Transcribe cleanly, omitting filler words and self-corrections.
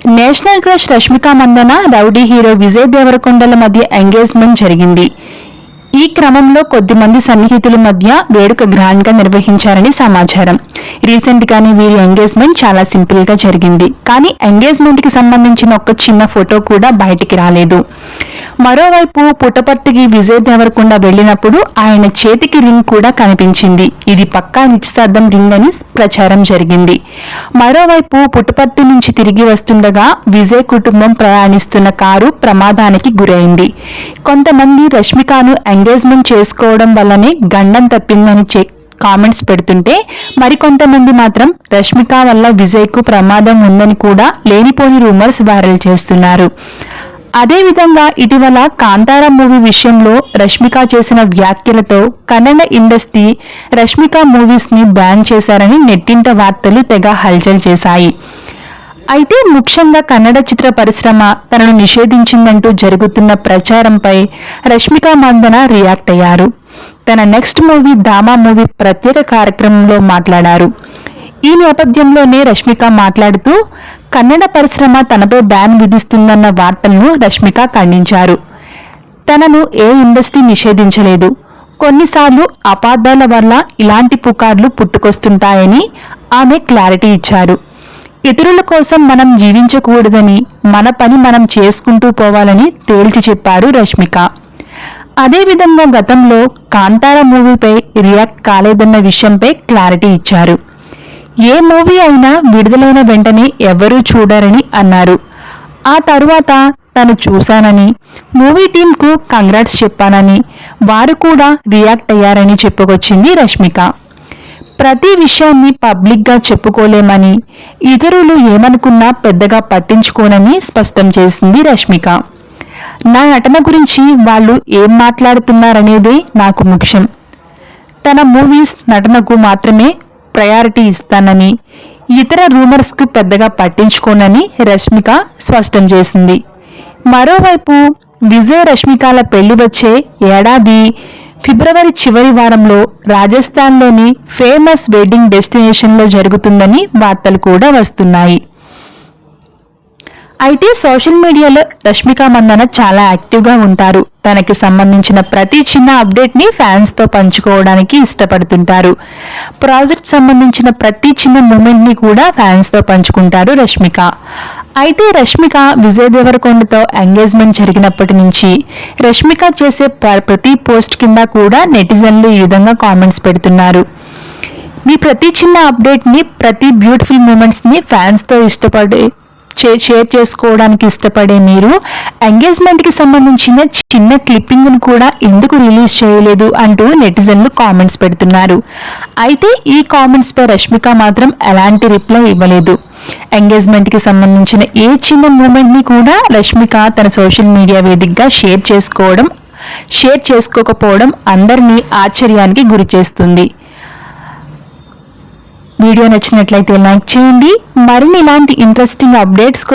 National crush Rashmika Mandanna, rowdy hero Vijay దేవరకొండల మధ్య engagement జరిగింది. ఈ క్రమంలో కొద్దిమంది సన్నిహితుల మధ్య వేడుక గ్రాండ్ గా నిర్వహించారని సమాచారం. రీసెంట్ గానే వీరి ఎంగేజ్మెంట్ చాలా సింపుల్ గా జరిగింది. కానీ ఎంగేజ్మెంట్ కి సంబంధించిన ఒక చిన్న ఫోటో కూడా బయటికి రాలేదు. మరోవైపు పుట్టపర్తికి విజయ్ దేవరకొండ వెళ్లినప్పుడు ఆయన చేతికి రింగ్ కూడా కనిపించింది. ఇది పక్కా నిశ్చితార్థం రింగ్ అని ప్రచారం జరిగింది. మరోవైపు పుట్టపర్తి నుంచి తిరిగి వస్తుండగా విజయ్ కుటుంబం ప్రయాణిస్తున్న కారు ప్రమాదానికి గురైంది. కొంతమంది రష్మికను ఎంగేజ్మెంట్ చేసుకోవడం వల్లనే గండం తప్పిందని కామెంట్స్ పెడుతుంటే, మరికొంతమంది మాత్రం రష్మిక వల్ల విజయ్ కు ప్రమాదం ఉందని కూడా లేనిపోని రూమర్స్ వైరల్ చేస్తున్నారు. అదేవిధంగా ఇటీవల కాంతారా మూవీ విషయంలో రష్మిక చేసిన వ్యాఖ్యలతో కన్నడ ఇండస్ట్రీ రష్మిక మూవీస్ ని బ్యాన్ చేశారని నెట్టింట వార్తలు తెగ హల్చల్ చేశాయి. అయితే ముఖ్యంగా కన్నడ చిత్ర పరిశ్రమ తనను నిషేధించిందంటూ జరుగుతున్న ప్రచారంపై రష్మిక మందన రియాక్ట్ అయ్యారు. తన నెక్స్ట్ మూవీ ధామా మూవీ ప్రత్యేక కార్యక్రమంలో మాట్లాడారు. ఈ నేపథ్యంలోనే రష్మిక మాట్లాడుతూ కన్నడ పరిశ్రమ తనపై బ్యాన్ విధిస్తుందన్న వార్తలను రష్మిక ఖండించారు. తనను ఏ ఇండస్ట్రీ నిషేధించలేదు. కొన్నిసార్లు అపార్థాల వల్ల ఇలాంటి పుకార్లు పుట్టుకొస్తుంటాయని ఆమె క్లారిటీ ఇచ్చారు. ఇతరుల కోసం మనం జీవించకూడదని, మన పని మనం చేసుకుంటూ పోవాలని తేల్చి చెప్పారు రష్మిక. అదేవిధంగా గతంలో కాంతారా మూవీపై రియాక్ట్ కాలేదన్న విషయంపై క్లారిటీ ఇచ్చారు. ఏ మూవీ అయినా విడుదలైన వెంటనే ఎవరూ చూడరని అన్నారు. ఆ తరువాత తను చూశానని, మూవీ టీంకు కంగ్రాట్స్ చెప్పానని, వారు కూడా రియాక్ట్ అయ్యారని చెప్పుకొచ్చింది రష్మిక. ప్రతి విషయాన్ని పబ్లిక్గా చెప్పుకోలేమని, ఇతరులు ఏమనుకున్నా పెద్దగా పట్టించుకోనని స్పష్టం చేసింది రష్మిక. నా నటన గురించి వాళ్ళు ఏం మాట్లాడుతున్నారనేదే నాకు ముఖ్యం. తన మూవీస్ నటనకు మాత్రమే ప్రయారిటీ ఇస్తానని, ఇతర రూమర్స్కు పెద్దగా పట్టించుకోనని రష్మిక స్పష్టం చేసింది. మరోవైపు విజయ్ రష్మికల పెళ్లి వచ్చే ఏడాది ఫిబ్రవరి చివరి వారంలో రాజస్థాన్లోని ఫేమస్ వెడ్డింగ్ డెస్టినేషన్లో జరుగుతుందని వార్తలు కూడా వస్తున్నాయి. అయితే సోషల్ మీడియాలో రష్మిక మందన చాలా యాక్టివ్గా ఉంటారు. తనకి సంబంధించిన ప్రతి చిన్న అప్డేట్ని ఫ్యాన్స్తో పంచుకోవడానికి ఇష్టపడుతుంటారు. ప్రాజెక్ట్ సంబంధించిన ప్రతి చిన్న మూమెంట్ని కూడా ఫ్యాన్స్తో పంచుకుంటారు రష్మిక. అయితే రష్మిక విజయ్ దేవరకొండతో ఎంగేజ్మెంట్ జరిగినప్పటి నుంచి రష్మిక చేసే ప్రతి పోస్ట్ కింద కూడా నెటిజన్లు ఈ విధంగా కామెంట్స్ పెడుతున్నారు. మీ ప్రతి చిన్న అప్డేట్ని, ప్రతి బ్యూటిఫుల్ మూమెంట్స్ని ఫ్యాన్స్తో షేర్ చేసుకోవడానికి ఇష్టపడే మీరు ఎంగేజ్మెంట్కి సంబంధించిన చిన్న క్లిప్పింగ్ను కూడా ఎందుకు రిలీజ్ చేయలేదు అంటూ నెటిజన్లు కామెంట్స్ పెడుతున్నారు. అయితే ఈ కామెంట్స్పై రష్మిక మాత్రం ఎలాంటి రిప్లై ఇవ్వలేదు. ఎంగేజ్మెంట్కి సంబంధించిన ఏ చిన్న మూమెంట్ని కూడా రష్మిక తన సోషల్ మీడియా వేదికగా షేర్ చేసుకోకపోవడం అందరినీ ఆశ్చర్యానికి గురి చేస్తుంది. వీడియో నచ్చినట్లయితే లైక్ చేయండి. మరిన్ని ఇలాంటి ఇంట్రెస్టింగ్ అప్డేట్స్